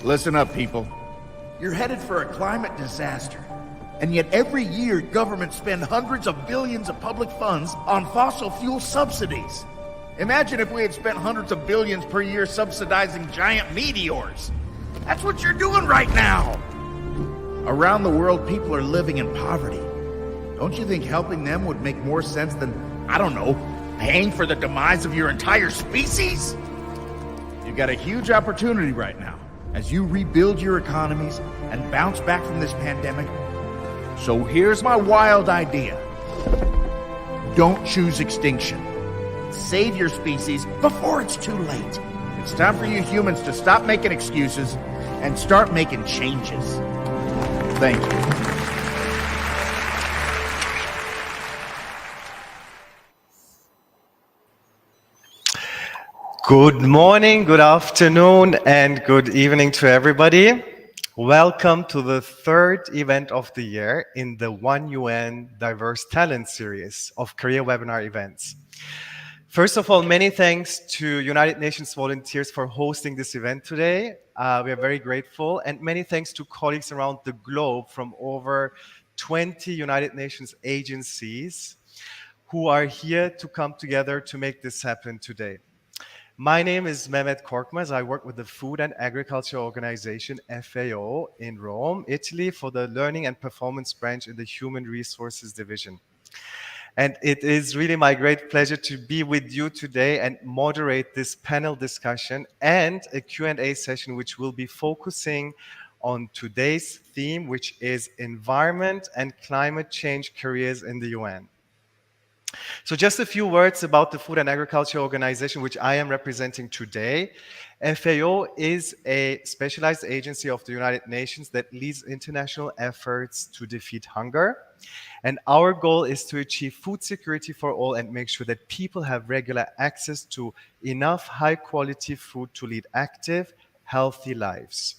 Listen up, people. You're headed for a climate disaster. And yet every year, governments spend hundreds of billions of public funds on fossil fuel subsidies. Imagine if we had spent hundreds of billions per year subsidizing giant meteors. That's what you're doing right now. Around the world, people are living in poverty. Don't you think helping them would make more sense than, I don't know, paying for the demise of your entire species? You've got a huge opportunity right now as you rebuild your economies and bounce back from this pandemic. So here's my wild idea. Don't choose extinction. Save your species before it's too late. It's time for you humans to stop making excuses and start making changes. Thank you. Good morning, good afternoon, and good evening to everybody. Welcome to the third event of the year in the One UN Diverse Talent series of career webinar events. First of all, many thanks to United Nations volunteers for hosting this event today. We are very grateful, and many thanks to colleagues around the globe from over 20 United Nations agencies who are here to come together to make this happen today. My name is Mehmet Korkmaz. I work with the Food and Agriculture Organization, FAO, in Rome, Italy, for the Learning and Performance branch in the Human Resources Division. And it is really my great pleasure to be with you today and moderate this panel discussion and a Q&A session which will be focusing on today's theme, which is environment and climate change careers in the UN. So just a few words about the Food and Agriculture Organization, which I am representing today. FAO is a specialized agency of the United Nations that leads international efforts to defeat hunger. And our goal is to achieve food security for all and make sure that people have regular access to enough high-quality food to lead active, healthy lives.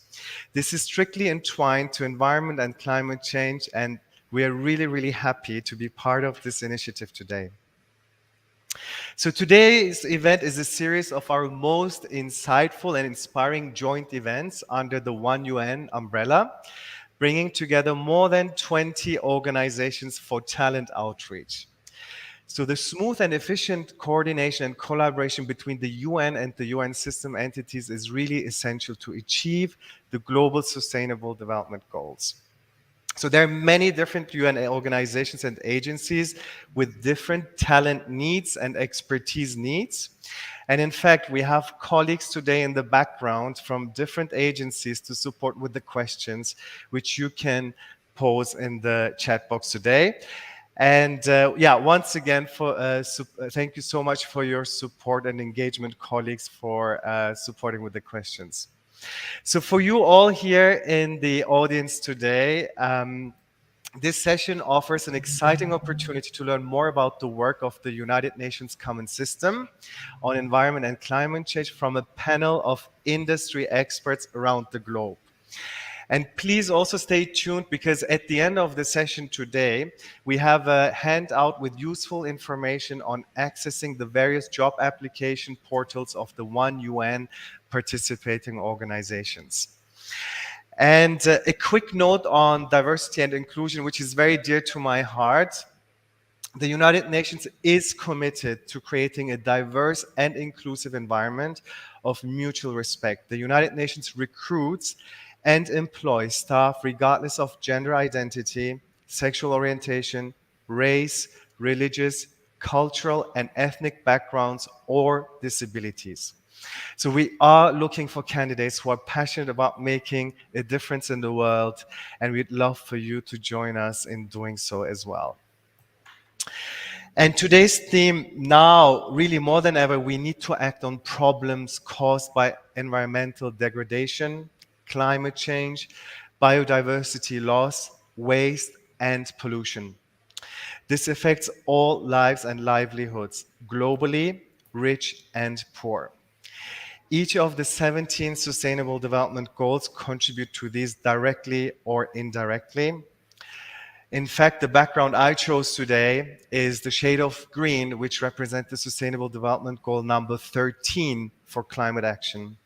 This is strictly entwined to environment and climate change, and we are really, really happy to be part of this initiative today. So today's event is a series of our most insightful and inspiring joint events under the One UN umbrella, bringing together more than 20 organizations for talent outreach. So the smooth and efficient coordination and collaboration between the UN and the UN system entities is really essential to achieve the global sustainable development goals. So there are many different UN organizations and agencies with different talent needs and expertise needs. And in fact, we have colleagues today in the background from different agencies to support with the questions which you can pose in the chat box today. And once again, thank you so much for your support and engagement, colleagues, for supporting with the questions. So for you all here in the audience today, this session offers an exciting opportunity to learn more about the work of the United Nations Common System on Environment and Climate Change from a panel of industry experts around the globe. And please also stay tuned, because at the end of the session today, we have a handout with useful information on accessing the various job application portals of the One UN participating organizations. And a quick note on diversity and inclusion, which is very dear to my heart. The United Nations is committed to creating a diverse and inclusive environment of mutual respect. The United Nations recruits and employs staff regardless of gender identity, sexual orientation, race, religious, cultural, and ethnic backgrounds, or disabilities. So we are looking for candidates who are passionate about making a difference in the world, and we'd love for you to join us in doing so as well. And today's theme, now, really more than ever, we need to act on problems caused by environmental degradation, climate change, biodiversity loss, waste, and pollution. This affects all lives and livelihoods, globally, rich and poor. Each of the 17 Sustainable Development Goals contribute to these directly or indirectly. In fact, the background I chose today is the shade of green, which represents the Sustainable Development Goal number 13 for climate action.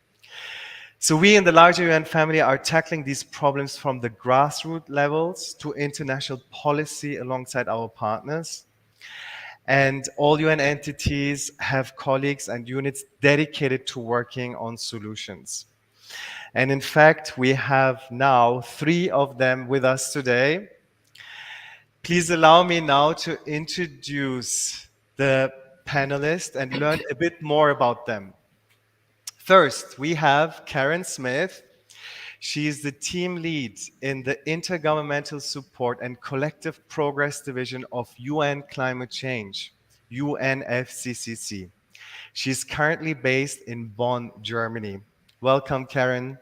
So we in the larger UN family are tackling these problems from the grassroots levels to international policy alongside our partners. And all UN entities have colleagues and units dedicated to working on solutions. And in fact, we have now 3 of them with us today. Please allow me now to introduce the panelists and learn a bit more about them. First, we have Karen Smith. She is the team lead in the Intergovernmental Support and Collective Progress Division of UN Climate Change, UNFCCC. She's currently based in Bonn, Germany. Welcome, Karen.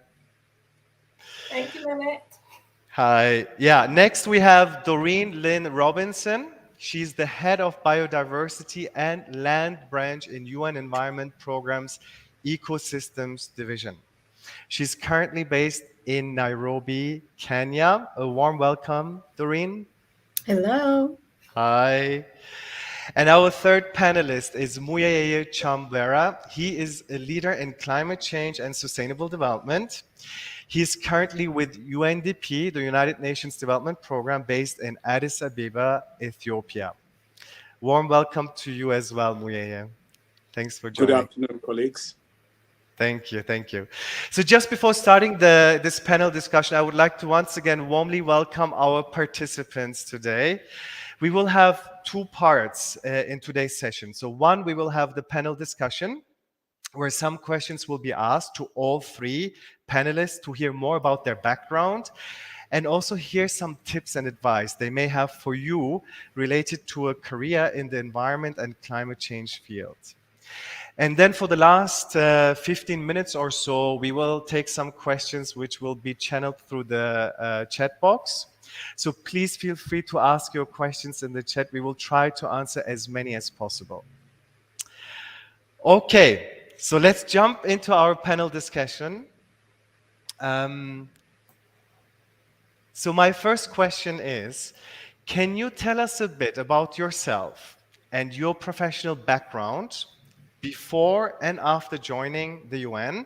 Thank you, Mehmet. Hi. Yeah, next we have Doreen Lynn Robinson. She's the head of biodiversity and land branch in UN Environment Program's Ecosystems Division. She's currently based in Nairobi, Kenya. A warm welcome, Doreen. Hello. Hi. And our third panelist is Muyeye Chambera. He is a leader in climate change and sustainable development. He's currently with UNDP, the United Nations Development Program, based in Addis Ababa, Ethiopia. Warm welcome to you as well, Muyeye. Thanks for joining. Good afternoon, colleagues. Thank you, thank you. So just before starting this panel discussion, I would like to once again warmly welcome our participants today. We will have 2 parts in today's session. So one, we will have the panel discussion, where some questions will be asked to all 3 panelists to hear more about their background and also hear some tips and advice they may have for you related to a career in the environment and climate change field. And then for the last 15 minutes or so, we will take some questions which will be channeled through the chat box. So please feel free to ask your questions in the chat. We will try to answer as many as possible. Okay, so let's jump into our panel discussion. So my first question is, can you tell us a bit about yourself and your professional background before and after joining the UN?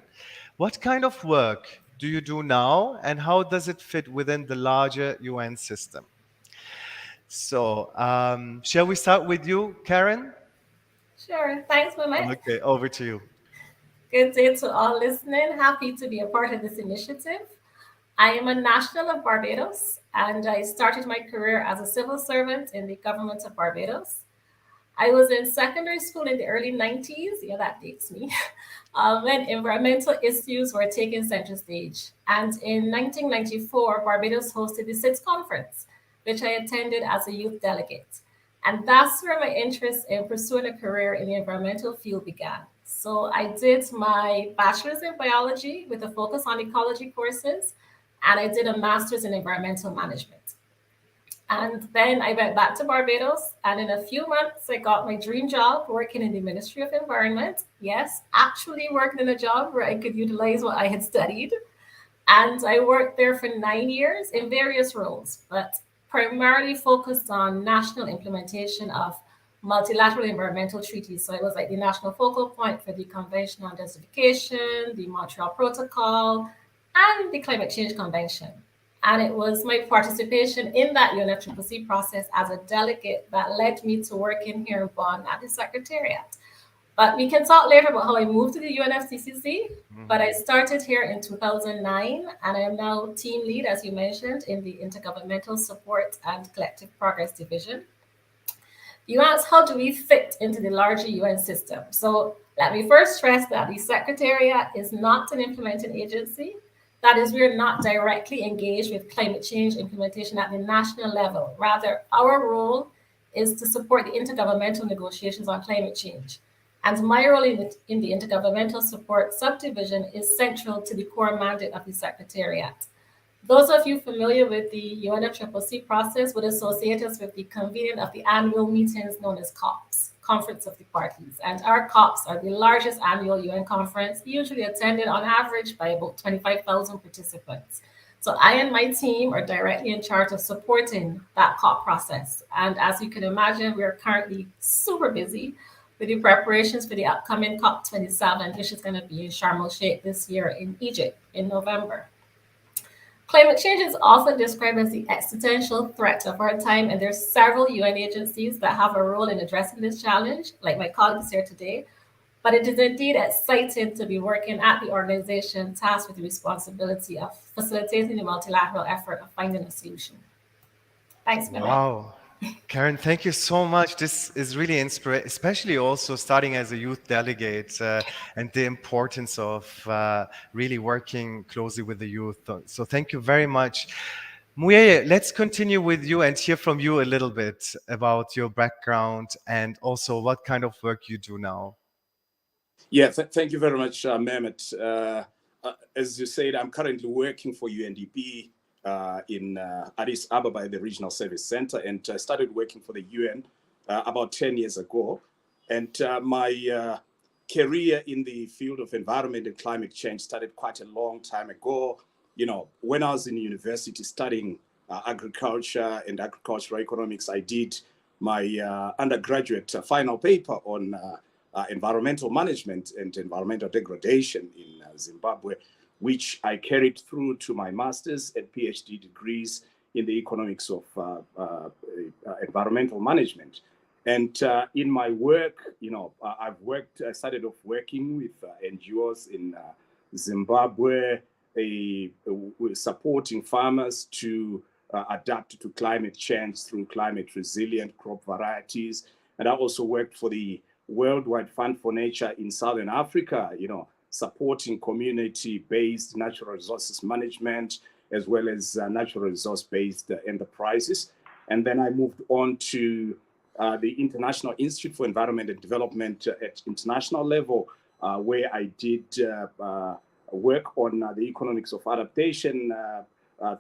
What kind of work do you do now, and how does it fit within the larger UN system? So, shall we start with you, Karen? Sure. Thanks, Mehmet. Okay, over to you. Good day to all listening. Happy to be a part of this initiative. I am a national of Barbados, and I started my career as a civil servant in the government of Barbados. I was in secondary school in the early 90s, yeah, that dates me, when environmental issues were taking center stage. And in 1994, Barbados hosted the SITS conference, which I attended as a youth delegate. And that's where my interest in pursuing a career in the environmental field began. So I did my bachelor's in biology with a focus on ecology courses, and I did a master's in environmental management. And then I went back to Barbados, and in a few months, I got my dream job working in the Ministry of Environment. Yes, actually working in a job where I could utilize what I had studied. And I worked there for 9 years in various roles, but primarily focused on national implementation of multilateral environmental treaties. So I was like the national focal point for the Convention on Desertification, the Montreal Protocol, and the Climate Change Convention. And it was my participation in that UNFCCC process as a delegate that led me to working here in Bonn at the Secretariat. But we can talk later about how I moved to the UNFCCC. But I started here in 2009, and I am now team lead, as you mentioned, in the Intergovernmental Support and Collective Progress Division. You asked, how do we fit into the larger UN system? So let me first stress that the Secretariat is not an implementing agency. That is, we're not directly engaged with climate change implementation at the national level. Rather, our role is to support the intergovernmental negotiations on climate change. And my role in the Intergovernmental Support Subdivision is central to the core mandate of the Secretariat. Those of you familiar with the UNFCCC process would associate us with the convening of the annual meetings known as COPs, Conference of the Parties. And our COPs are the largest annual UN conference, usually attended on average by about 25,000 participants. So I and my team are directly in charge of supporting that COP process. And as you can imagine, we are currently super busy. with the preparations for the upcoming COP27, which is going to be in Sharm el Sheikh this year in Egypt in November. Climate change is often described as the existential threat of our time, and there's several UN agencies that have a role in addressing this challenge, like my colleagues here today. But it is indeed exciting to be working at the organization tasked with the responsibility of facilitating the multilateral effort of finding a solution. Thanks, Mehmet. Wow. Karen, thank you so much. This is really inspiring, especially also starting as a youth delegate and the importance of really working closely with the youth. So thank you very much. Muyeye, let's continue with you and hear from you a little bit about your background and also what kind of work you do now. Yeah, thank you very much, Mehmet. As you said, I'm currently working for UNDP in Addis Ababa, the Regional Service Center, and I started working for the UN about 10 years ago. And my career in the field of environment and climate change started quite a long time ago. You know, when I was in university studying agriculture and agricultural economics, I did my undergraduate final paper on environmental management and environmental degradation in Zimbabwe, which I carried through to my master's and PhD degrees in the economics of environmental management. And in my work, you know, I started off working with NGOs in Zimbabwe, supporting farmers to adapt to climate change through climate resilient crop varieties. And I also worked for the Worldwide Fund for Nature in Southern Africa, you know, supporting community-based natural resources management, as well as natural resource-based enterprises. And then I moved on to the International Institute for Environment and Development at international level, where I did work on the economics of adaptation,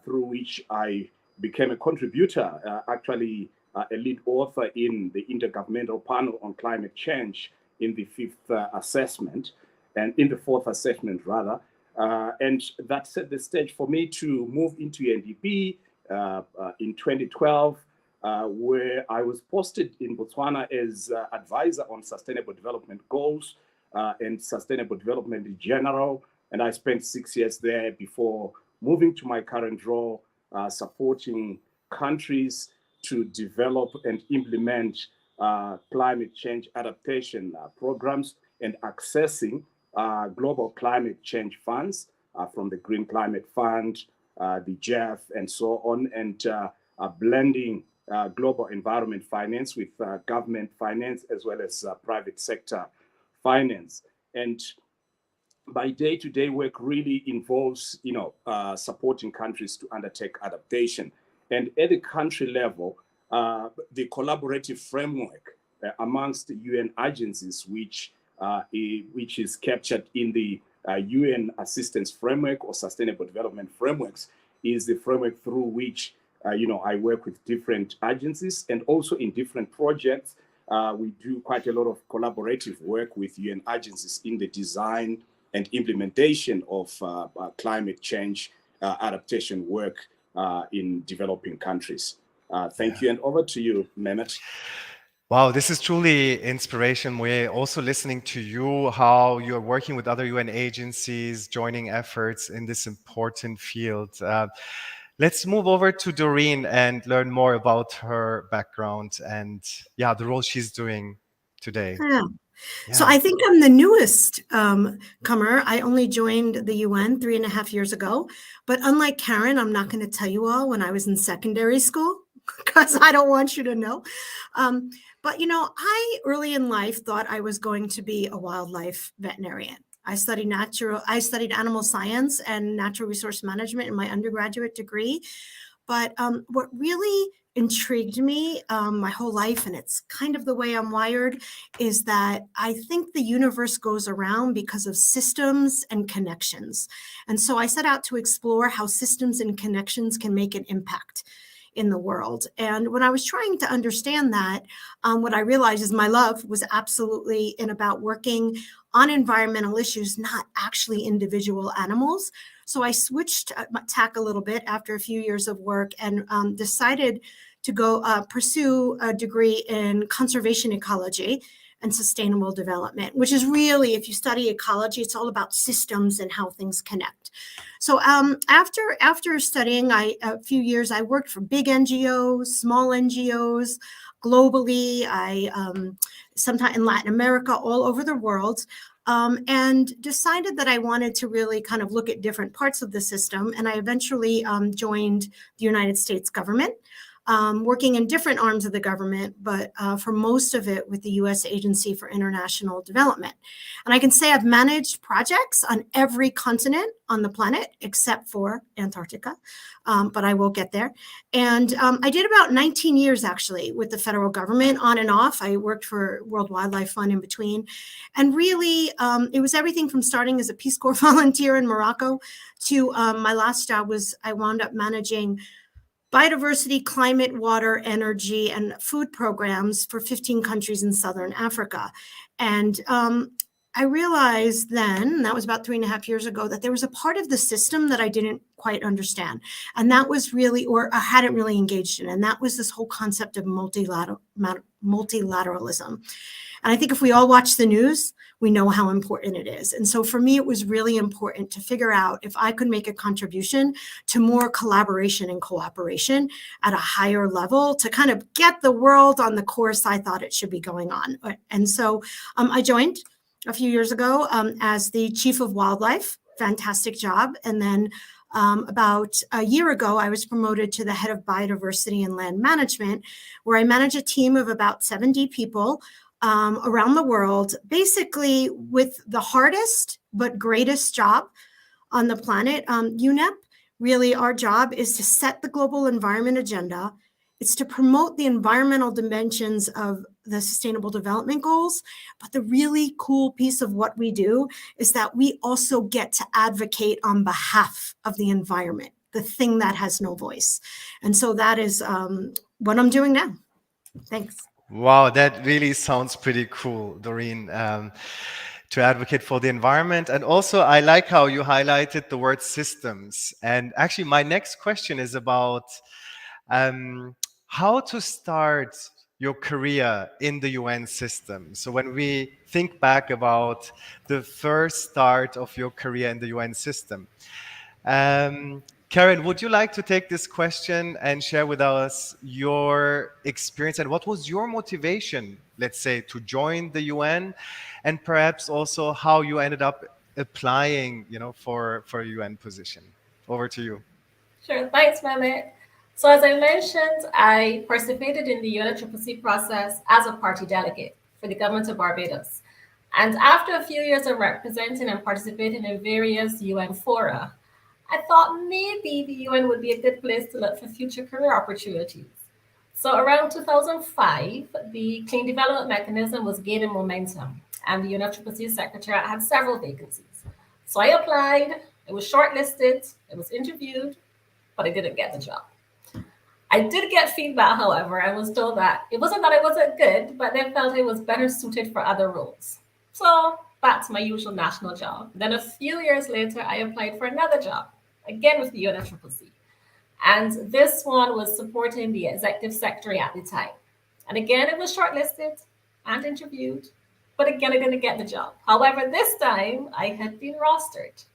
through which I became a contributor, actually a lead author in the Intergovernmental Panel on Climate Change in the fifth assessment, and in the fourth assessment rather. And that set the stage for me to move into UNDP in 2012, where I was posted in Botswana as advisor on sustainable development goals and sustainable development in general. And I spent 6 years there before moving to my current role, supporting countries to develop and implement climate change adaptation programs and accessing global climate change funds from the Green Climate Fund, the GEF, and so on, and blending global environment finance with government finance as well as private sector finance. And my day-to-day work really involves, you know, supporting countries to undertake adaptation. And at the country level, the collaborative framework amongst the UN agencies, which is captured in the UN Assistance Framework or Sustainable Development Frameworks, is the framework through which you know, I work with different agencies, and also in different projects. We do quite a lot of collaborative work with UN agencies in the design and implementation of climate change adaptation work in developing countries. Thank you, and over to you, Mehmet. Wow, this is truly inspiration. We're also listening to you, how you're working with other UN agencies, joining efforts in this important field. Let's move over to Doreen and learn more about her background and, yeah, the role she's doing today. Yeah. So I think I'm the newest comer. I only joined the UN 3.5 years ago. But unlike Karen, I'm not going to tell you all when I was in secondary school, because I don't want you to know. But, you know, I early in life thought I was going to be a wildlife veterinarian. I studied animal science and natural resource management in my undergraduate degree. But what really intrigued me my whole life, and it's kind of the way I'm wired, is that I think the universe goes around because of systems and connections. And so I set out to explore how systems and connections can make an impact in the world. And when I was trying to understand that, what I realized is my love was absolutely about working on environmental issues, not actually individual animals. So I switched tack a little bit after a few years of work and decided to go pursue a degree in conservation ecology. and sustainable development, which is really, if you study ecology, it's all about systems and how things connect. So after studying a few years, I worked for big NGOs, small NGOs, globally. I sometime in Latin America, all over the world. And decided that I wanted to really kind of look at different parts of the system. And I eventually joined the United States government, working in different arms of the government, but for most of it with the U.S. Agency for International Development. And I can say I've managed projects on every continent on the planet except for Antarctica, but I will get there. And I did about 19 years actually with the federal government on and off. I worked for World Wildlife Fund in between. And really, it was everything from starting as a Peace Corps volunteer in Morocco to my last job was I wound up managing biodiversity, climate, water, energy, and food programs for 15 countries in Southern Africa. And I realized then, that was about 3.5 years ago, that there was a part of the system that I didn't quite understand. And that was really, or I hadn't really engaged in, and that was this whole concept of multilateralism. And I think if we all watch the news, we know how important it is. And so for me, it was really important to figure out if I could make a contribution to more collaboration and cooperation at a higher level to kind of get the world on the course I thought it should be going on. And so I joined a few years ago as the chief of wildlife, fantastic job. And then about a year ago, I was promoted to the head of biodiversity and land management, where I manage a team of about 70 people around the world, basically with the hardest but greatest job on the planet. UNEP, really our job is to set the global environment agenda. It's to promote the environmental dimensions of the Sustainable Development Goals. But the really cool piece of what we do is that we also get to advocate on behalf of the environment, the thing that has no voice. And so that is what I'm doing now. Thanks. Wow, that really sounds pretty cool, Doreen, to advocate for the environment. And also, I like how you highlighted the word systems. And actually, my next question is about how to start your career in the UN system. So when we think back about the first start of your career in the UN system, Karen, would you like to take this question and share with us your experience and what was your motivation, let's say, to join the UN, and perhaps also how you ended up applying, for a UN position? Over to you. Sure, thanks, Mehmet. So as I mentioned, I participated in the UNFCCC process as a party delegate for the government of Barbados. And after a few years of representing and participating in various UN fora, I thought maybe the UN would be a good place to look for future career opportunities. So around 2005, the Clean Development Mechanism was gaining momentum, and the UNFCCC Secretariat had several vacancies. So I applied, it was shortlisted, it was interviewed, but I didn't get the job. I did get feedback, however. I was told that it wasn't that I wasn't good, but they felt I was better suited for other roles. So back to my usual national job. Then a few years later, I applied for another job, again with the UNFCCC. And this one was supporting the executive secretary at the time. And again, it was shortlisted and interviewed, but again, I didn't get the job. However, this time I had been rostered.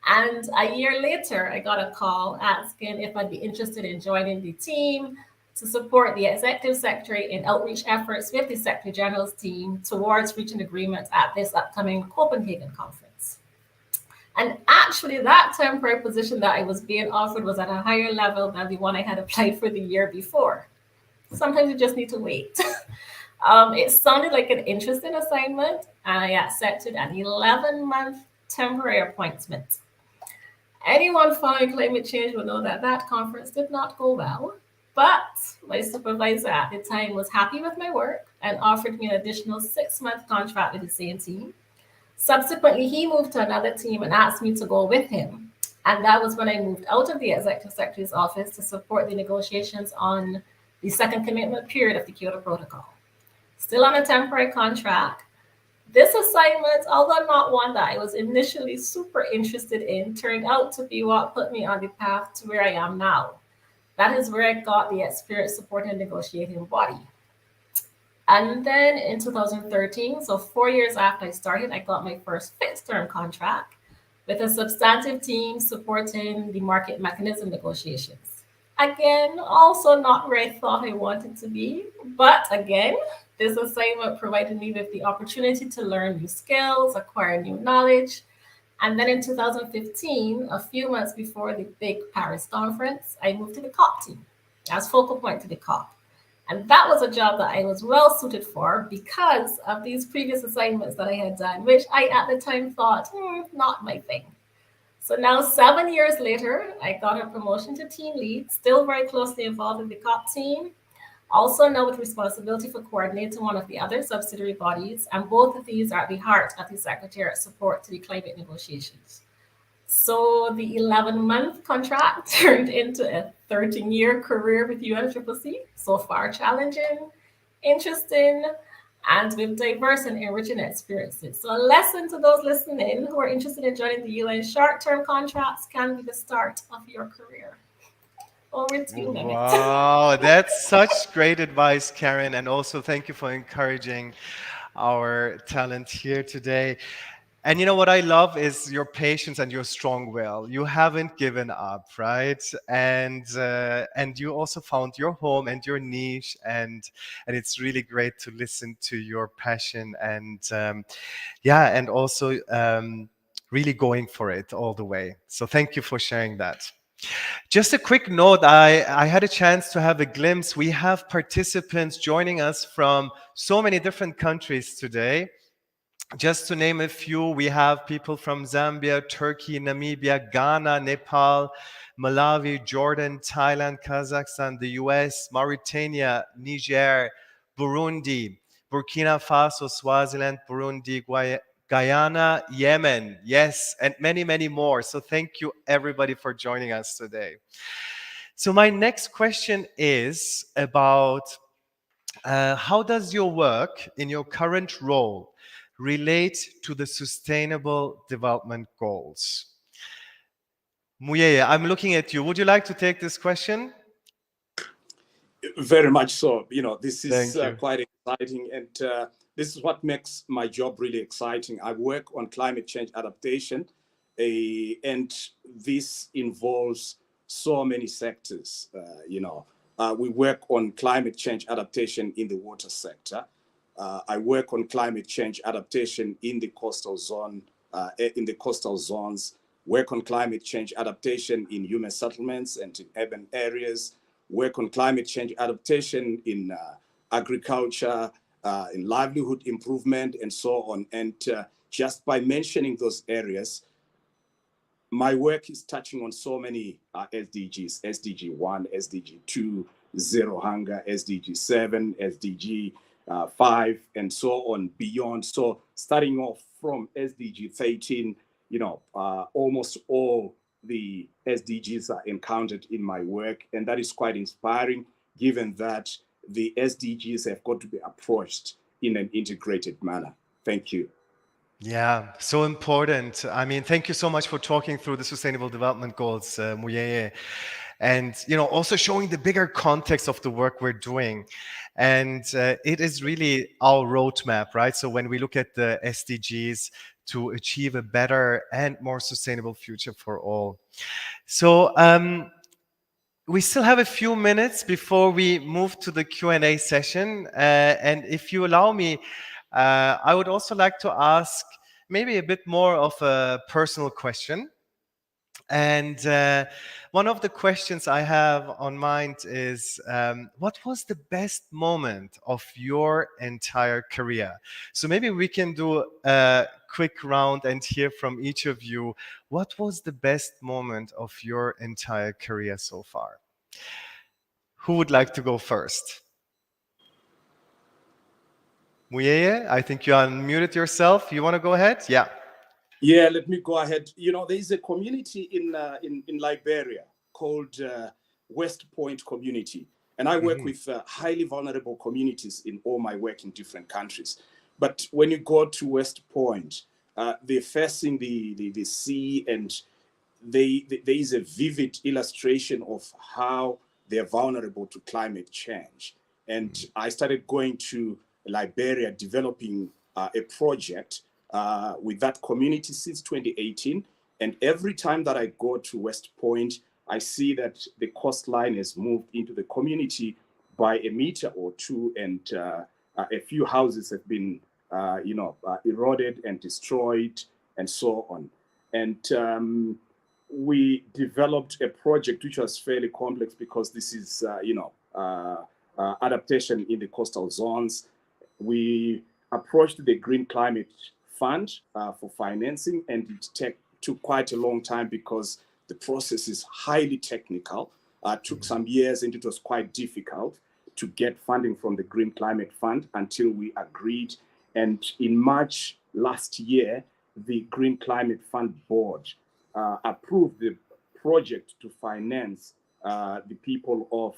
And a year later, I got a call asking if I'd be interested in joining the team to support the executive secretary in outreach efforts with the Secretary General's team towards reaching agreement at this upcoming Copenhagen conference. And actually, that temporary position that I was being offered was at a higher level than the one I had applied for the year before. Sometimes you just need to wait. It sounded like an interesting assignment, and I accepted an 11-month temporary appointment. Anyone following climate change will know that that conference did not go well, but my supervisor at the time was happy with my work and offered me an additional 6-month contract with the same team. Subsequently, he moved to another team and asked me to go with him. And that was when I moved out of the executive secretary's office to support the negotiations on the second commitment period of the Kyoto Protocol. Still on a temporary contract, this assignment, although not one that I was initially super interested in, turned out to be what put me on the path to where I am now. That is where I got the experience supporting a negotiating body. And then in 2013, so 4 years after I started, I got my first fixed term contract with a substantive team supporting the market mechanism negotiations. Again, also not where I thought I wanted to be, but again, this assignment provided me with the opportunity to learn new skills, acquire new knowledge. And then in 2015, a few months before the big Paris conference, I moved to the COP team as focal point to the COP. And that was a job that I was well suited for because of these previous assignments that I had done, which I at the time thought, not my thing. So now, 7 years later, I got a promotion to team lead, still very closely involved in the COP team. Also now with responsibility for coordinating one of the other subsidiary bodies, and both of these are at the heart of the Secretariat support to the climate negotiations. So the 11-month contract turned into a 13-year career with UNFCCC. So far challenging, interesting, and with diverse and enriching experiences. So a lesson to those listening who are interested in joining the UN, short-term contracts can be the start of your career. Over to you, Mehmet. Wow, that's such great advice, Karen. And also thank you for encouraging our talent here today. And you know what I love is your patience and your strong will. You haven't given up, right? And you also found your home and your niche, and it's really great to listen to your passion and and also really going for it all the way. So thank you for sharing that. Just a quick note, I had a chance to have a glimpse. We have participants joining us from so many different countries today. Just to name a few, we have people from Zambia, Turkey, Namibia, Ghana, Nepal, Malawi, Jordan, Thailand, Kazakhstan, the US, Mauritania, Niger, Burundi, Burkina Faso, Swaziland, Burundi, Guyana, Yemen, yes, and many, many more. So thank you everybody for joining us today. So my next question is about how does your work in your current role relate to the Sustainable Development Goals? Muyeye, I'm looking at you. Would you like to take this question? Very much so. You know, this is quite exciting, and this is what makes my job really exciting. I work on climate change adaptation, and this involves so many sectors. We work on climate change adaptation in the water sector. I work on climate change adaptation in the coastal zone, in the coastal zones, work on climate change adaptation in human settlements and in urban areas, work on climate change adaptation in agriculture, in livelihood improvement, and so on. And just by mentioning those areas, my work is touching on so many SDGs, SDG 1, SDG 2, Zero Hunger, SDG 7, SDG 5, and so on beyond. So starting off from SDG 13, almost all the SDGs are encountered in my work, and that is quite inspiring given that the SDGs have got to be approached in an integrated manner. Thank you. Yeah, so important. I mean, thank you so much for talking through the Sustainable Development Goals, Muyeye, and also showing the bigger context of the work we're doing. And it is really our roadmap, right? So when we look at the SDGs to achieve a better and more sustainable future for all. So we still have a few minutes before we move to the Q&A session. And if you allow me, I would also like to ask maybe a bit more of a personal question. And one of the questions I have on mind is, what was the best moment of your entire career? So maybe we can do a quick round and hear from each of you. What was the best moment of your entire career so far? Who would like to go first? Muyeye, I think you unmuted yourself. You want to go ahead? Yeah. Yeah, let me go ahead. There is a community in Liberia called West Point Community. And I work with highly vulnerable communities in all my work in different countries. But when you go to West Point, they're facing the sea, and there is a vivid illustration of how they're vulnerable to climate change. And I started going to Liberia, developing a project with that community since 2018. And every time that I go to West Point, I see that the coastline has moved into the community by a meter or two, and a few houses have been, eroded and destroyed, and so on. And we developed a project which was fairly complex because this is, adaptation in the coastal zones. We approached the Green Climate Fund for financing, and it took quite a long time because the process is highly technical. Took some years, and it was quite difficult to get funding from the Green Climate Fund until we agreed. And in March last year, the Green Climate Fund board approved the project to finance the people of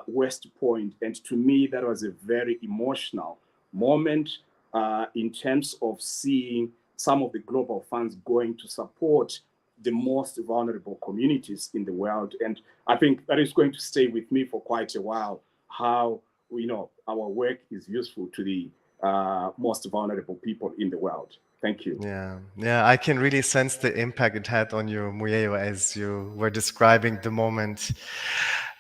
West Point. And to me, that was a very emotional moment in terms of seeing some of the global funds going to support the most vulnerable communities in the world. And I think that is going to stay with me for quite a while, how our work is useful to the most vulnerable people in the world. Thank you. Yeah, I can really sense the impact it had on you, Muyeo, as you were describing the moment.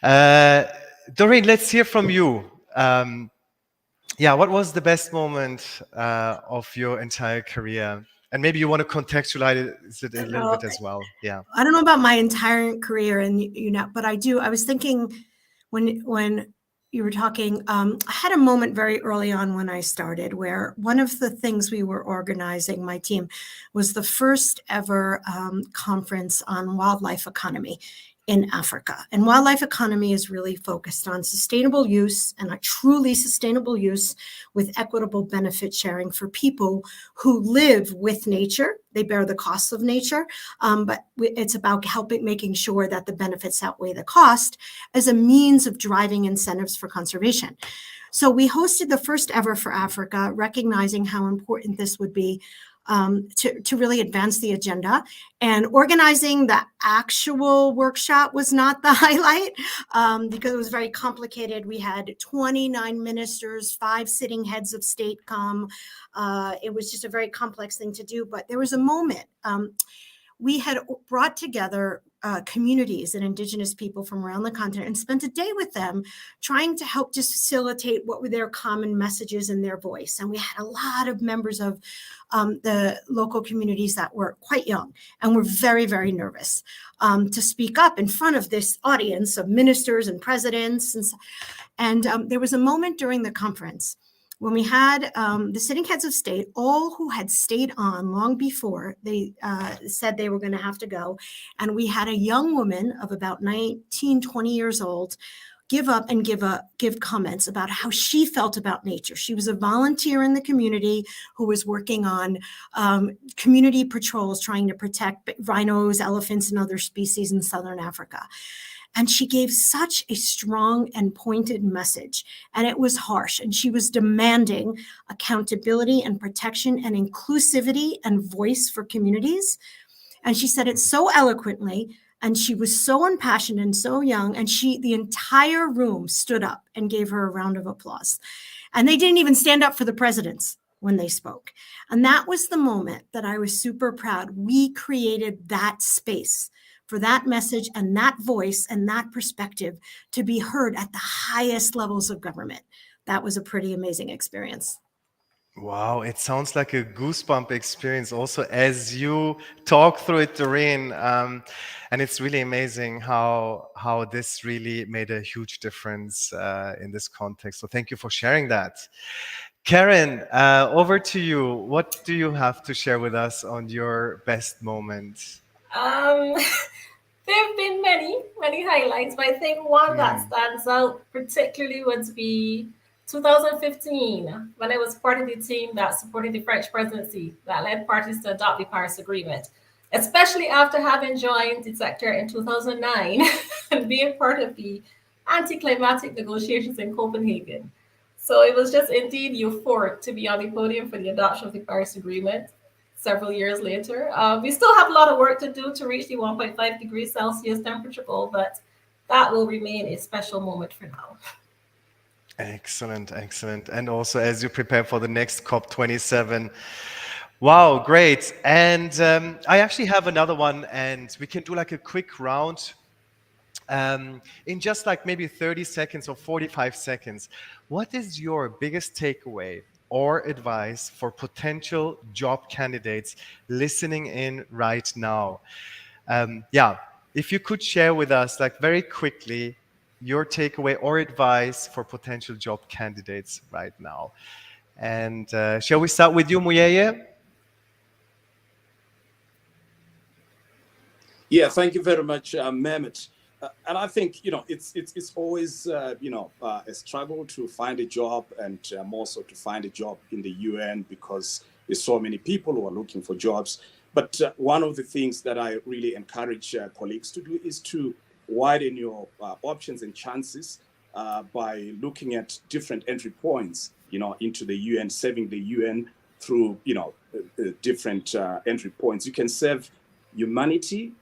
Doreen, let's hear from you. What was the best moment of your entire career? And maybe you want to contextualize it a little bit as well. Yeah. I don't know about my entire career, and but I do. I was thinking when you were talking, I had a moment very early on when I started where one of the things we were organizing, my team, was the first ever conference on wildlife economy in Africa. And wildlife economy is really focused on sustainable use, and a truly sustainable use with equitable benefit sharing for people who live with nature. They bear the costs of nature, but it's about making sure that the benefits outweigh the cost as a means of driving incentives for conservation. So we hosted the first ever for Africa, recognizing how important this would be to really advance the agenda. And organizing the actual workshop was not the highlight because it was very complicated. We had 29 ministers, 5 sitting heads of state come. It was just a very complex thing to do, but there was a moment. We had brought together communities and indigenous people from around the continent and spent a day with them trying to help just facilitate what were their common messages and their voice. And we had a lot of members of the local communities that were quite young and were very, very nervous to speak up in front of this audience of ministers and presidents. And there was a moment during the conference when we had the sitting heads of state, all who had stayed on long before, they said they were going to have to go. And we had a young woman of about 19, 20 years old give up and give comments about how she felt about nature. She was a volunteer in the community who was working on community patrols trying to protect rhinos, elephants, and other species in Southern Africa. And she gave such a strong and pointed message, and it was harsh. And she was demanding accountability and protection and inclusivity and voice for communities. And she said it so eloquently, and she was so impassioned and so young. And the entire room stood up and gave her a round of applause. And they didn't even stand up for the presidents when they spoke. And that was the moment that I was super proud. We created that space for that message and that voice and that perspective to be heard at the highest levels of government. That was a pretty amazing experience. Wow, it sounds like a goosebump experience also as you talk through it, Doreen. And it's really amazing how this really made a huge difference in this context. So thank you for sharing that. Karen, over to you. What do you have to share with us on your best moment? There have been many highlights, but I think one that stands out particularly would be 2015, when I was part of the team that supported the French presidency that led parties to adopt the Paris Agreement, especially after having joined the sector in 2009 and being part of the anti-climatic negotiations in Copenhagen. So it was just indeed euphoric to be on the podium for the adoption of the Paris Agreement several years later. We still have a lot of work to do to reach the 1.5 degrees Celsius temperature goal, but that will remain a special moment for now. Excellent, excellent. And also as you prepare for the next COP27. Wow, great. And I actually have another one, and we can do like a quick round in just like maybe 30 seconds or 45 seconds. What is your biggest takeaway or advice for potential job candidates listening in right now? Yeah, if you could share with us, like very quickly, your takeaway or advice for potential job candidates right now. And shall we start with you, Muyeye? Yeah, thank you very much, Mehmet. And I think it's always a struggle to find a job, and more so to find a job in the UN, because there's so many people who are looking for jobs. But one of the things that I really encourage colleagues to do is to widen your options and chances by looking at different entry points, into the UN, serving the UN through different entry points. You can serve humanity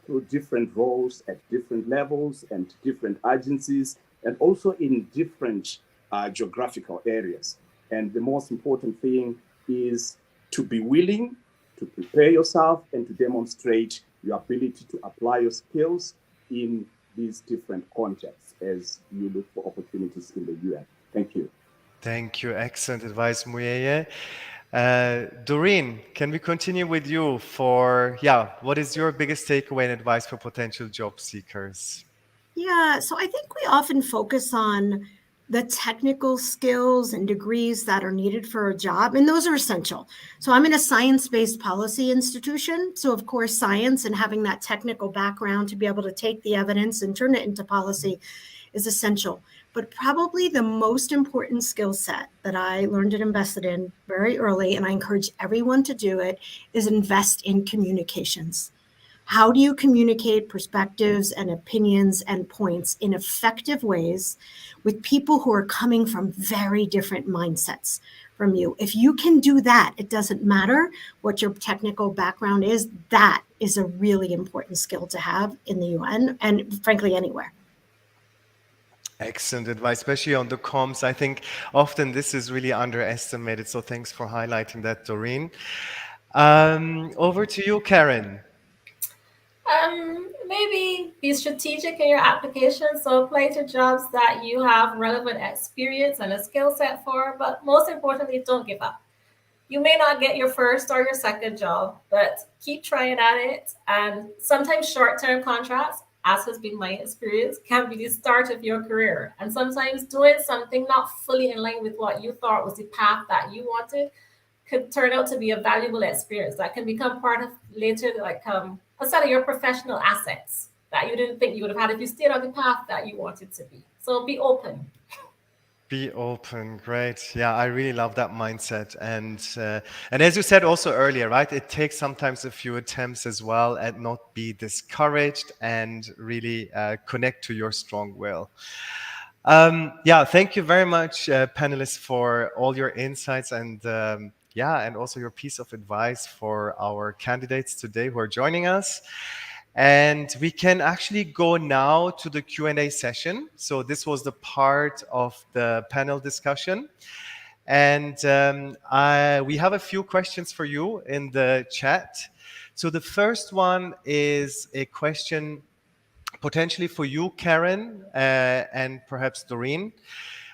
through different roles at different levels and different agencies, and also in different geographical areas. And the most important thing is to be willing to prepare yourself and to demonstrate your ability to apply your skills in these different contexts as you look for opportunities in the UN. Thank you. Thank you. Excellent advice, Muyeye. Doreen, can we continue with you for, what is your biggest takeaway and advice for potential job seekers? Yeah, so I think we often focus on the technical skills and degrees that are needed for a job, and those are essential. So I'm in a science-based policy institution. So of course, science and having that technical background to be able to take the evidence and turn it into policy is essential. But probably the most important skill set that I learned and invested in very early, and I encourage everyone to do it, is invest in communications. How do you communicate perspectives and opinions and points in effective ways with people who are coming from very different mindsets from you? If you can do that, it doesn't matter what your technical background is. That is a really important skill to have in the UN and frankly, anywhere. Excellent advice, especially on the comms. I think often this is really underestimated. So thanks for highlighting that, Doreen. Over to you, Karen. Maybe be strategic in your application. So apply to jobs that you have relevant experience and a skill set for, but most importantly, don't give up. You may not get your first or your second job, but keep trying at it. And sometimes short-term contracts, as has been my experience, can be the start of your career. And sometimes doing something not fully in line with what you thought was the path that you wanted could turn out to be a valuable experience that can become part of later, like a set of your professional assets that you didn't think you would have had if you stayed on the path that you wanted to be. So be open. Be open, great. Yeah, I really love that mindset. And as you said also earlier, right, it takes sometimes a few attempts as well, and not be discouraged, and really connect to your strong will. Thank you very much, panelists, for all your insights and and also your piece of advice for our candidates today who are joining us. And we can actually go now to the Q&A session. So this was the part of the panel discussion. And we have a few questions for you in the chat. So the first one is a question potentially for you, Karen, and perhaps Doreen.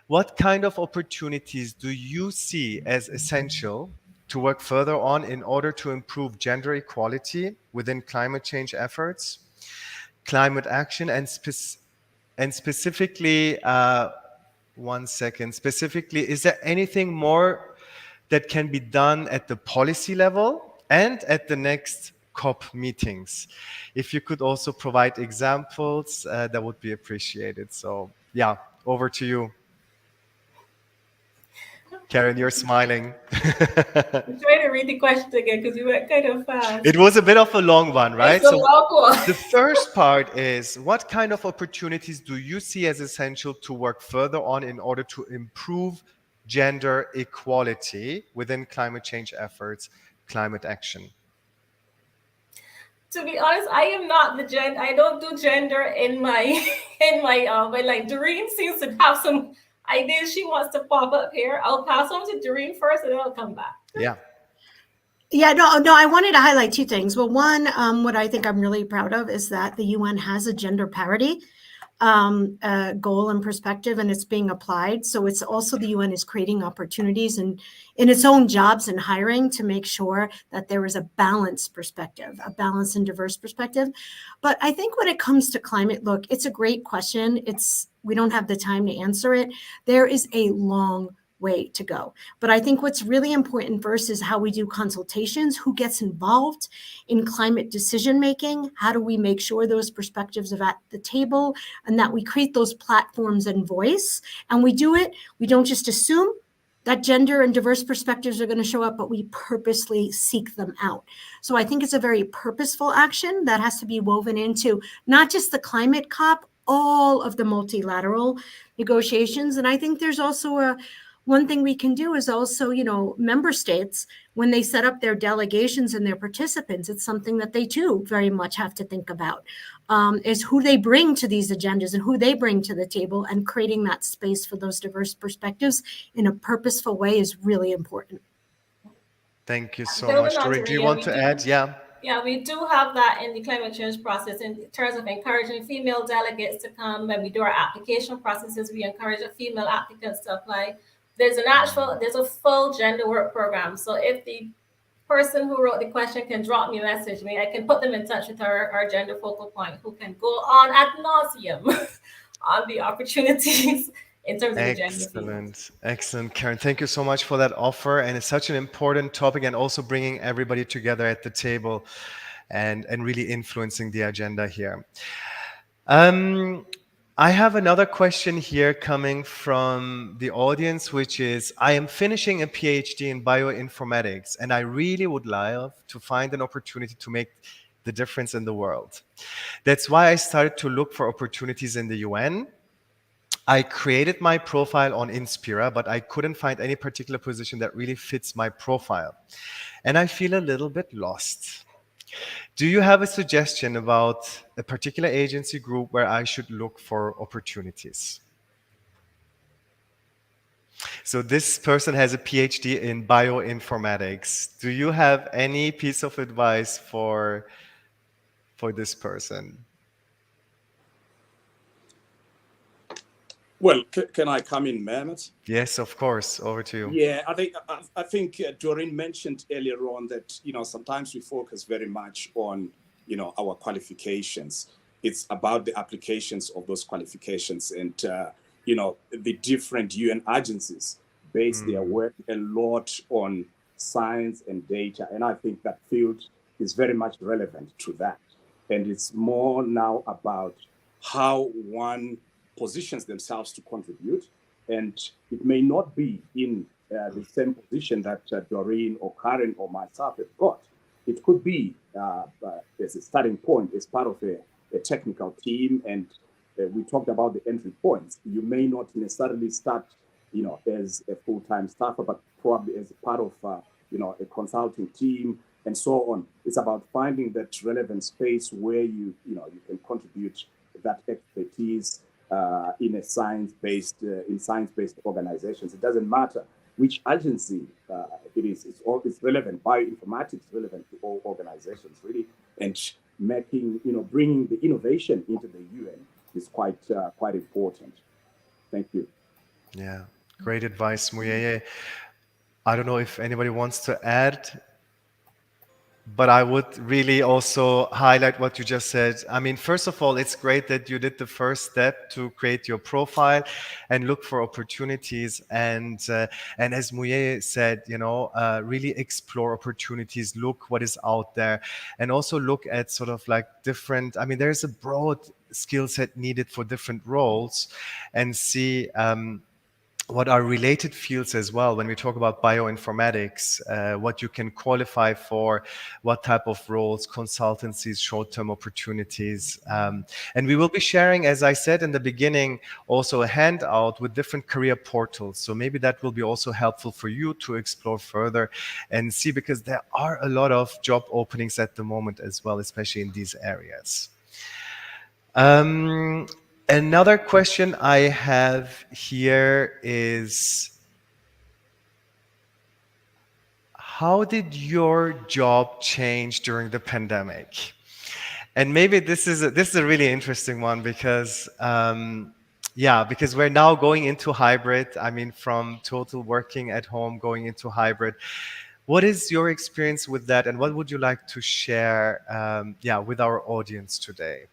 What kind of opportunities do you see as essential to work further on in order to improve gender equality within climate change efforts, climate action, and specifically, specifically, is there anything more that can be done at the policy level and at the next COP meetings? If you could also provide examples, that would be appreciated. So over to you. Karen, you're smiling. I'm trying to read the question again because you went kind of fast. It was a bit of a long one, right? It's a long one. The first part is, what kind of opportunities do you see as essential to work further on in order to improve gender equality within climate change efforts, climate action? To be honest, I am not the gender. I don't do gender in my like Doreen seems to have some I did. She wants to pop up here. I'll pass on to Doreen first, and then I'll come back. Yeah. Yeah, no, I wanted to highlight two things. Well, one, what I think I'm really proud of is that the UN has a gender parity goal and perspective, and it's being applied. So it's also the UN is creating opportunities in its own jobs and hiring to make sure that there is a balanced perspective, a balanced and diverse perspective. But I think when it comes to climate, look, it's a great question. We don't have the time to answer it. There is a long way to go. But I think what's really important first is how we do consultations, who gets involved in climate decision making, how do we make sure those perspectives are at the table, and that we create those platforms and voice. And we do it, we don't just assume that gender and diverse perspectives are going to show up, but we purposely seek them out. So I think it's a very purposeful action that has to be woven into not just the climate COP, all of the multilateral negotiations. And I think there's also one thing we can do is also, member states, when they set up their delegations and their participants, it's something that they too very much have to think about, is who they bring to these agendas and who they bring to the table, and creating that space for those diverse perspectives in a purposeful way is really important. Thank you so much. Doreen, do you want to add? Yeah. Yeah, we do have that in the climate change process in terms of encouraging female delegates to come. When we do our application processes, we encourage female applicants to apply. There's a full gender work program. So if the person who wrote the question can drop me a message, I can put them in touch with our gender focal point, who can go on ad nauseum on the opportunities in terms of the gender. Excellent, Karen. Thank you so much for that offer. And it's such an important topic, and also bringing everybody together at the table and really influencing the agenda here. I have another question here coming from the audience, which is, I am finishing a PhD in bioinformatics, and I really would love to find an opportunity to make the difference in the world. That's why I started to look for opportunities in the UN. I created my profile on Inspira, but I couldn't find any particular position that really fits my profile. And I feel a little bit lost. Do you have a suggestion about a particular agency group where I should look for opportunities? So this person has a PhD in bioinformatics. Do you have any piece of advice for this person? Well, can I come in, Mehmet? Yes, of course. Over to you. Yeah, I think Doreen mentioned earlier on that, sometimes we focus very much on, our qualifications. It's about the applications of those qualifications, and, the different UN agencies base their work a lot on science and data. And I think that field is very much relevant to that. And it's more now about how one positions themselves to contribute, and it may not be in the same position that Doreen or Karen or myself have got. It could be as a starting point, as part of a technical team, and we talked about the entry points. You may not necessarily start, as a full-time staffer, but probably as a part of, a consulting team and so on. It's about finding that relevant space where you can contribute that expertise in science-based organizations. It doesn't matter which agency it is. It's relevant. Bioinformatics is relevant to all organizations, really, and bringing the innovation into the UN is quite important. Thank you. Yeah, great advice, Muyeye. I don't know if anybody wants to add, but I would really also highlight what you just said. I mean, first of all, it's great that you did the first step to create your profile and look for opportunities. And as Muyeye said, really explore opportunities, look what is out there, and also look at sort of like different, there's a broad skill set needed for different roles, and see what are related fields as well. When we talk about bioinformatics, what you can qualify for, what type of roles, consultancies, short-term opportunities. And we will be sharing, as I said in the beginning, also a handout with different career portals. So maybe that will be also helpful for you to explore further and see, because there are a lot of job openings at the moment as well, especially in these areas. Another question I have here is, how did your job change during the pandemic? And maybe this is a really interesting one because because we're now going into hybrid. I mean, from total working at home going into hybrid. What is your experience with that, and what would you like to share with our audience today?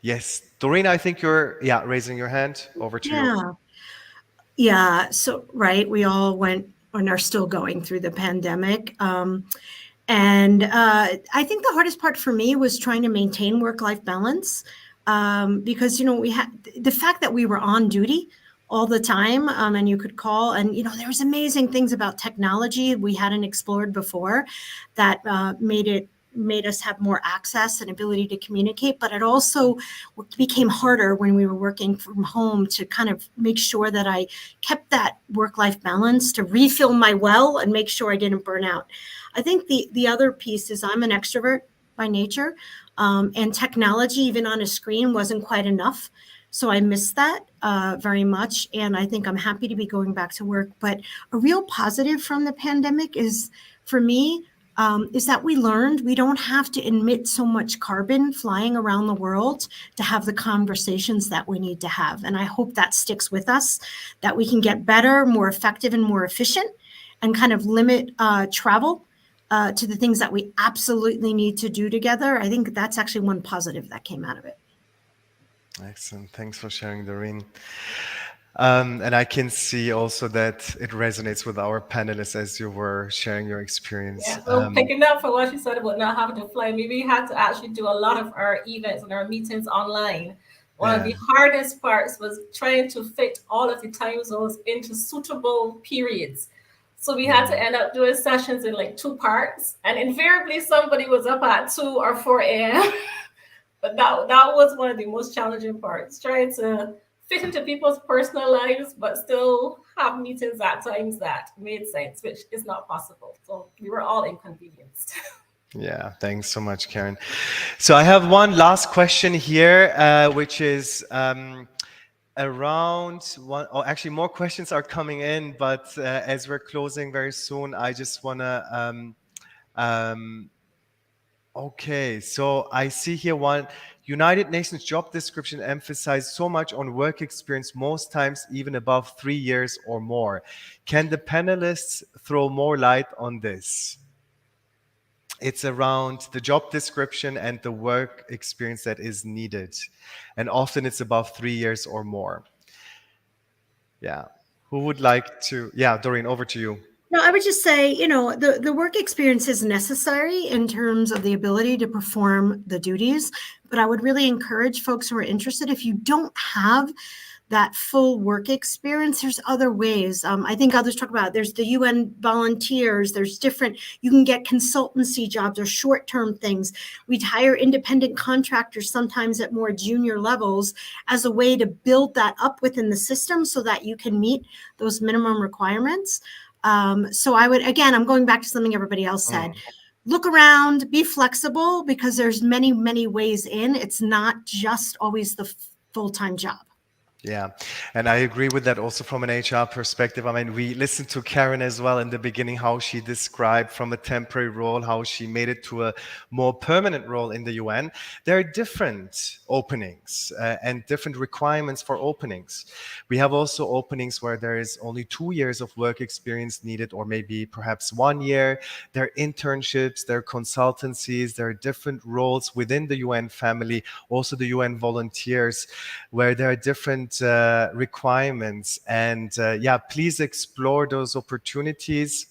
Yes, Doreen, I think you're raising your hand. Over to you. Yeah. So, right, we all went and are still going through the pandemic. And I think the hardest part for me was trying to maintain work-life balance because, we had the fact that we were on duty all the time and you could call and, there was amazing things about technology we hadn't explored before that made us have more access and ability to communicate, but it also became harder when we were working from home to kind of make sure that I kept that work-life balance to refill my well and make sure I didn't burn out. I think the other piece is I'm an extrovert by nature, and technology, even on a screen, wasn't quite enough. So I miss that very much. And I think I'm happy to be going back to work. But a real positive from the pandemic is, for me, is that we learned we don't have to emit so much carbon flying around the world to have the conversations that we need to have. And I hope that sticks with us, that we can get better, more effective, and more efficient, and kind of limit travel to the things that we absolutely need to do together. I think that's actually one positive that came out of it. Excellent. Thanks for sharing, Doreen. And I can see also that it resonates with our panelists as you were sharing your experience. Yeah, so picking up for what you said about not having to fly, maybe we had to actually do a lot of our events and our meetings online. One of the hardest parts was trying to fit all of the time zones into suitable periods. So we had to end up doing sessions in like 2 parts, and invariably somebody was up at 2 or 4 a.m. But that was one of the most challenging parts, trying to fit into people's personal lives, but still have meetings at times that made sense, which is not possible. So we were all inconvenienced. Yeah, thanks so much, Karen. So I have one last question here, which is around one, or actually more questions are coming in, but as we're closing very soon, I just want to, okay, so I see here one, United Nations job description emphasizes so much on work experience, most times even above 3 years or more. Can the panelists throw more light on this? It's around the job description and the work experience that is needed. And often it's above 3 years or more. Yeah. Who would like to? Yeah, Doreen, over to you. No, I would just say, the work experience is necessary in terms of the ability to perform the duties. But I would really encourage folks who are interested, if you don't have that full work experience, there's other ways. I think others talk about, there's the UN volunteers, there's different, you can get consultancy jobs or short-term things. We'd hire independent contractors sometimes at more junior levels as a way to build that up within the system so that you can meet those minimum requirements. So I would, again, I'm going back to something everybody else said. Look around, be flexible, because there's many, many ways in. It's not just always the full-time job. Yeah, and I agree with that also from an HR perspective. I mean, we listened to Karen as well in the beginning, how she described from a temporary role, how she made it to a more permanent role in the UN. There are different openings and different requirements for openings. We have also openings where there is only 2 years of work experience needed, or maybe perhaps 1 year. There are internships, there are consultancies, there are different roles within the UN family, also the UN volunteers, where there are different requirements, and please explore those opportunities.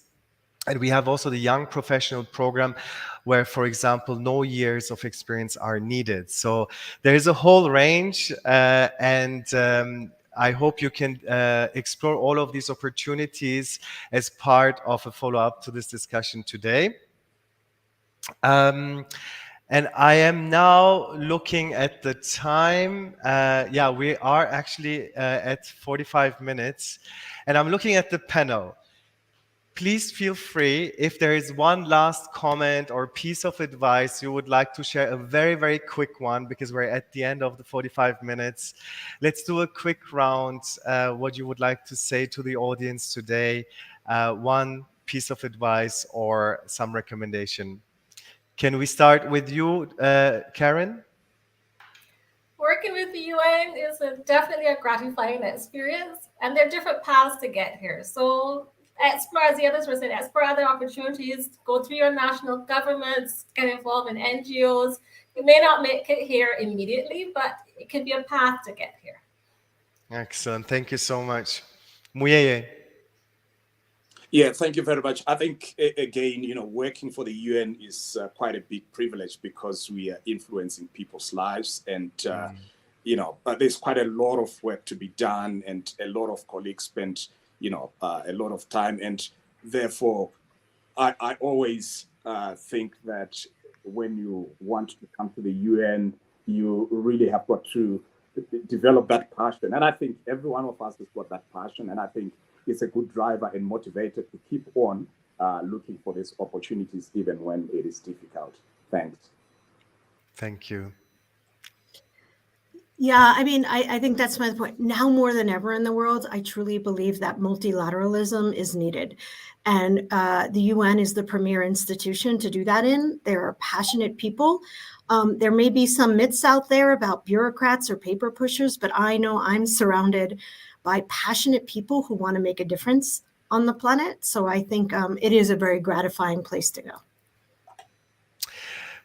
And we have also the young professional program where, for example, no years of experience are needed. So there's a whole range, and I hope you can explore all of these opportunities as part of a follow-up to this discussion today. And I am now looking at the time. We are actually at 45 minutes. And I'm looking at the panel. please feel free, if there is one last comment or piece of advice you would like to share, a very, very quick one, because we're at the end of the 45 minutes. Let's do a quick round, what you would like to say to the audience today, one piece of advice or some recommendation. Can we start with you, Karen? Working with the UN is definitely a gratifying experience, and there are different paths to get here. So explore, as the others were saying, explore other opportunities, go through your national governments, get involved in NGOs. You may not make it here immediately, but it can be a path to get here. Excellent. Thank you so much. Muyeye. Yeah, thank you very much. I think, again, working for the UN is quite a big privilege because we are influencing people's lives. And, there's quite a lot of work to be done, and a lot of colleagues spend, a lot of time. And therefore, I always think that when you want to come to the UN, you really have got to develop that passion. And I think every one of us has got that passion. And I think it's a good driver and motivator to keep on looking for these opportunities, even when it is difficult. Thanks. Thank you. Yeah, I mean, I think that's my point. Now more than ever in the world, I truly believe that multilateralism is needed. And the UN is the premier institution to do that in. There are passionate people. There may be some myths out there about bureaucrats or paper pushers, but I know I'm surrounded by passionate people who want to make a difference on the planet. So I think it is a very gratifying place to go.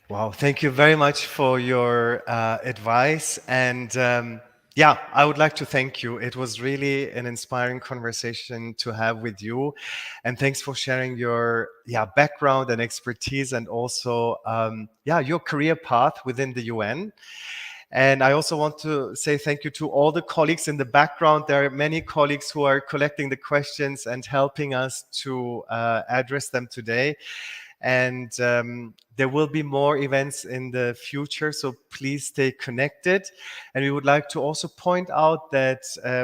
Wow, thank you very much for your advice. And I would like to thank you. It was really an inspiring conversation to have with you. And thanks for sharing your background and expertise, and also your career path within the UN. And I also want to say thank you to all the colleagues in the background. There are many colleagues who are collecting the questions and helping us to address them today. And there will be more events in the future, so please stay connected. And we would like to also point out that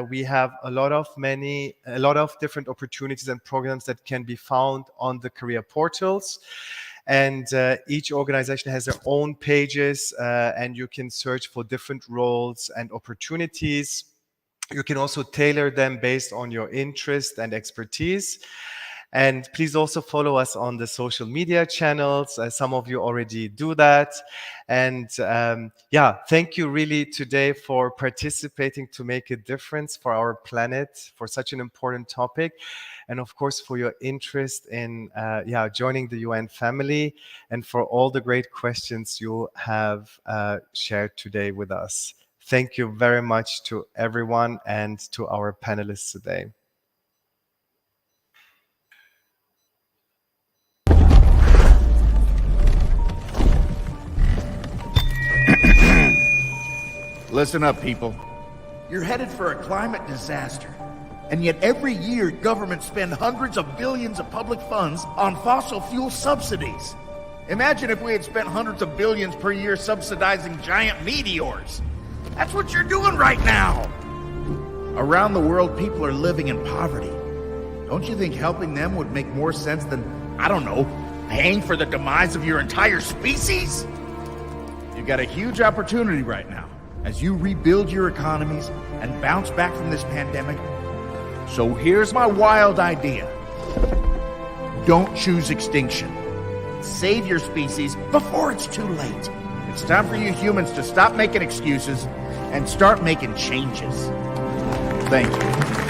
we have a lot of different opportunities and programs that can be found on the career portals. And each organization has their own pages, and you can search for different roles and opportunities. You can also tailor them based on your interest and expertise. And please also follow us on the social media channels. Some of you already do that. And thank you really today for participating to make a difference for our planet, for such an important topic. And of course, for your interest in joining the UN family, and for all the great questions you have shared today with us. Thank you very much to everyone and to our panelists today. Listen up, people. You're headed for a climate disaster. And yet every year, governments spend hundreds of billions of public funds on fossil fuel subsidies. Imagine if we had spent hundreds of billions per year subsidizing giant meteors. That's what you're doing right now. Around the world, people are living in poverty. Don't you think helping them would make more sense than, I don't know, paying for the demise of your entire species? You've got a huge opportunity right now as you rebuild your economies and bounce back from this pandemic. So here's my wild idea. Don't choose extinction. Save your species before it's too late. It's time for you humans to stop making excuses and start making changes. Thank you.